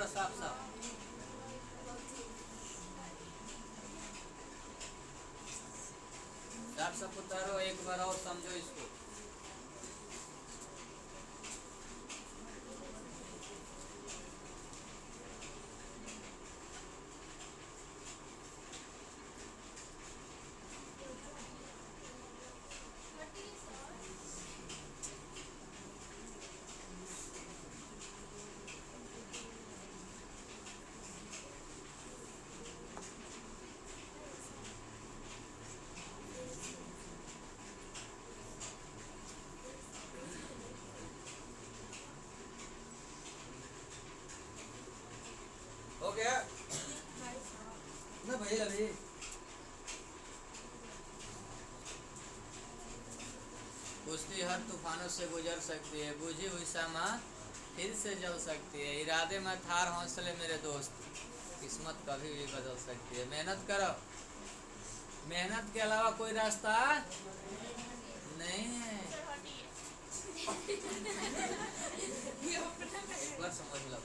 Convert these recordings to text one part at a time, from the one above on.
साफ साफ। साफ साफ उतारो, एक बार और समझो इसको। हो गया ना भाई अभी। कुश्ती हर तूफानों से गुजर सकती है, बुझी हुई शम्मा फिर से जल सकती है, इरादे में थार हौसले मेरे दोस्त, किस्मत कभी भी बदल सकती है। मेहनत करो, मेहनत के अलावा कोई रास्ता नहीं है। एक बार समझ लो,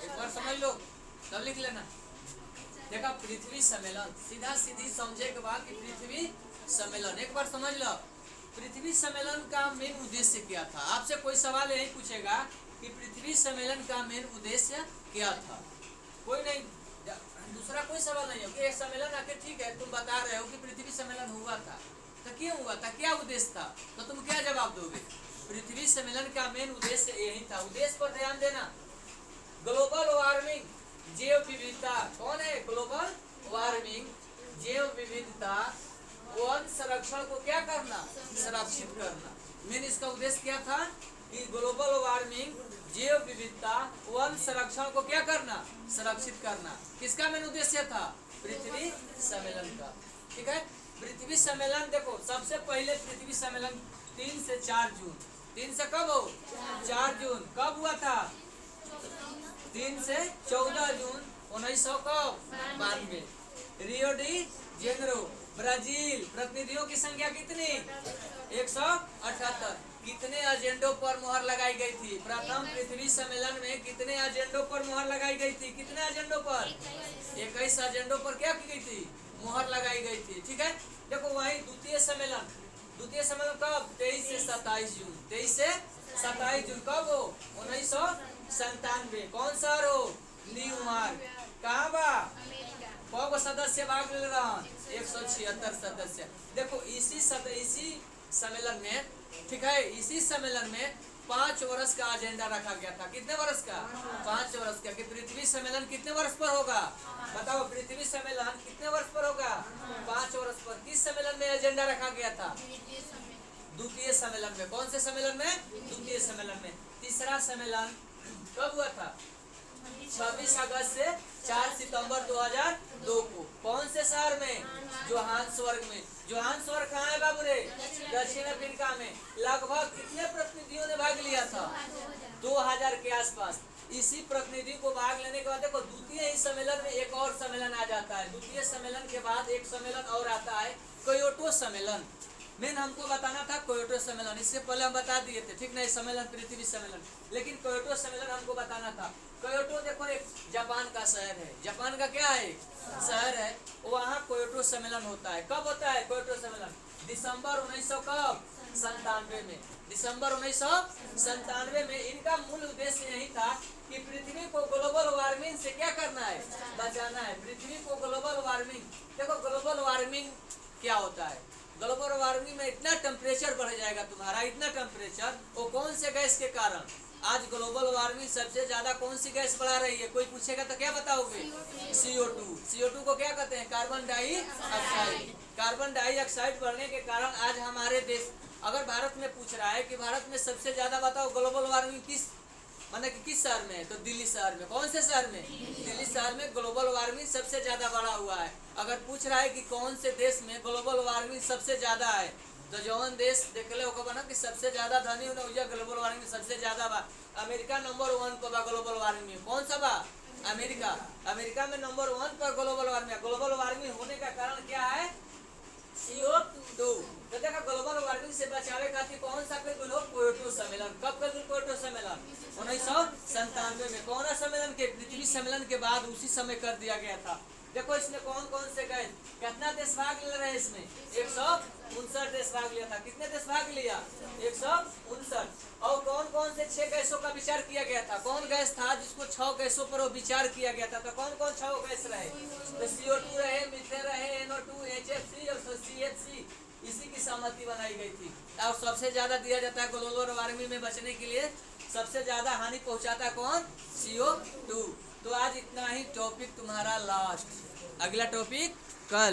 एक बार समझ लो तब लिख लेना। देखा, पृथ्वी सम्मेलन, सीधा सीधी समझे के बाद कि पृथ्वी सम्मेलन, एक बार समझ लो पृथ्वी सम्मेलन का मेन उद्देश्य क्या था। आपसे कोई सवाल यही पूछेगा कि पृथ्वी सम्मेलन का मेन उद्देश्य क्या था, कोई नहीं, दूसरा कोई सवाल नहीं हो कि एक सम्मेलन आके ठीक है तुम बता रहे हो कि पृथ्वी सम्मेलन हुआ था, तो क्यों हुआ था, क्या उद्देश्य था, तो तुम क्या जवाब दोगे। पृथ्वी सम्मेलन का मेन उद्देश्य यही था। उद्देश्य पर ध्यान देना, ग्लोबल वार्मिंग, जैव विविधता, कौन है ग्लोबल वार्मिंग, जैव विविधता, वन संरक्षण को क्या करना, संरक्षित करना। मेन इसका उद्देश्य क्या था कि ग्लोबल वार्मिंग, जैव विविधता, वन संरक्षण को क्या करना, संरक्षित करना। किसका मेन उद्देश्य था, पृथ्वी सम्मेलन का। ठीक है, पृथ्वी सम्मेलन देखो, सबसे पहले पृथ्वी सम्मेलन 3 से 4 जून, 3 से कब हो, 4 जून, कब हुआ था, 3 से 14 जून 1992, रियो डी जेनेरो, ब्राजील। प्रतिनिधियों की संख्या कितनी, 178। कितने एजेंडों पर मोहर लगाई गई थी, प्रथम पृथ्वी सम्मेलन में कितने एजेंडों पर मोहर लगाई गई थी, कितने एजेंडों पर, 21 एजेंडों पर क्या की गई थी, मोहर लगाई गई थी। ठीक है, देखो वही द्वितीय सम्मेलन, द्वितीय सम्मेलन कब, 23 से 27 जून, 23 से 27 जून कब हो, 1997। कौन सा हो, न्यूयॉर्क। कहाँ बा, कौ सदस्य भाग ले रहा, 176 सदस्य। देखो इसी सम्मेलन में, ठीक है, इसी सम्मेलन में 5 वर्ष का एजेंडा रखा गया था। कितने वर्ष का, 5 वर्ष का, कि पृथ्वी सम्मेलन कितने वर्ष पर होगा, बताओ पृथ्वी सम्मेलन कितने वर्ष पर होगा, 5 वर्ष पर। किस सम्मेलन में एजेंडा रखा गया था, द्वितीय सम्मेलन में। कौन से सम्मेलन में, द्वितीय सम्मेलन में। तीसरा सम्मेलन कब हुआ था, 26 अगस्त से 4 सितंबर 2002 को। कौन से शहर में, जोहान्सबर्ग में। जोहान्सबर्ग कहाँ है बाबू रे, दक्षिण अफ्रीका में। लगभग कितने प्रतिनिधियों ने भाग लिया था, 2000 के आसपास। इसी प्रतिनिधि को भाग लेने के बाद देखो द्वितीय ही सम्मेलन में एक और सम्मेलन आ जाता है। द्वितीय सम्मेलन के बाद एक सम्मेलन और आता है, क्योटो सम्मेलन। मेन हमको बताना था क्योटो सम्मेलन, इससे पहले हम बता दिए थे, ठीक नहीं, सम्मेलन पृथ्वी सम्मेलन, लेकिन क्योटो सम्मेलन हमको बताना था। क्योटो देखो एक जापान का शहर है, जापान का क्या है, शहर है, वहाँ क्योटो सम्मेलन होता है। कब होता है क्योटो सम्मेलन, दिसंबर 1997 में, दिसंबर 1997 में। इनका मूल उद्देश्य यही था कि पृथ्वी को ग्लोबल वार्मिंग से क्या करना है, बचाना है। पृथ्वी को ग्लोबल वार्मिंग, देखो ग्लोबल वार्मिंग क्या होता है, ग्लोबल वार्मिंग में इतना टेम्परेचर बढ़ जाएगा तुम्हारा, इतना टेम्परेचर, वो कौन से गैस के कारण। आज ग्लोबल वार्मिंग सबसे ज्यादा कौन सी गैस बढ़ा रही है, कोई पूछेगा तो क्या बताओगे, CO2। CO2 को क्या कहते हैं, कार्बन डाइऑक्साइड। कार्बन डाइऑक्साइड बढ़ने के कारण आज हमारे देश, अगर भारत में पूछ रहा है कि भारत में सबसे ज्यादा बताओ ग्लोबल वार्मिंग किस, माने कि किस शहर में है, तो दिल्ली शहर में। कौन से शहर में, दिल्ली शहर में ग्लोबल वार्मिंग सबसे ज्यादा बढ़ा हुआ है। अगर पूछ रहा है कि कौन से देश में ग्लोबल वार्मिंग सबसे ज्यादा है, तो जौन देश देख ले होगा ना कि सबसे ज्यादा धनी होना ग्लोबल वार्मिंग सबसे ज्यादा बा। अमेरिका नंबर 1 पर बा ग्लोबल वार्मिंग में। कौन सा बा, अमेरिका। अमेरिका में नंबर 1 पर ग्लोबल वार्मिंग। ग्लोबल वार्मिंग होने का कारण क्या है, CO2। तो देखा ग्लोबल वार्मिंग से बचावे खातिर कौन सा क्योटो सम्मेलन, कब क्योटो सम्मेलन, 1997 में। कौन सम्मेलन के? पृथ्वी सम्मेलन के बाद उसी समय कर दिया गया था। देखो इसमें कौन कौन से गए, कितना देश भाग ले रहे इसमें? 159 देश भाग लिया था। कितने देश भाग लिया? 159। और कौन कौन से 6 गैसों का विचार किया गया था? कौन गैस था जिसको 6 गैसों पर विचार किया गया था? तो कौन कौन 6 गैस रहे? तो CO2 रहे, मीथेन रहे, NO2, HFC और CFC। इसी की सहमति बनाई गई थी। और सबसे ज्यादा दिया जाता है ग्लोबल वार्मिंग में बचने के लिए, सबसे ज्यादा हानि पहुंचाता है कौन? CO2। तो आज इतना ही, टॉपिक तुम्हारा लास्ट, अगला टॉपिक कल।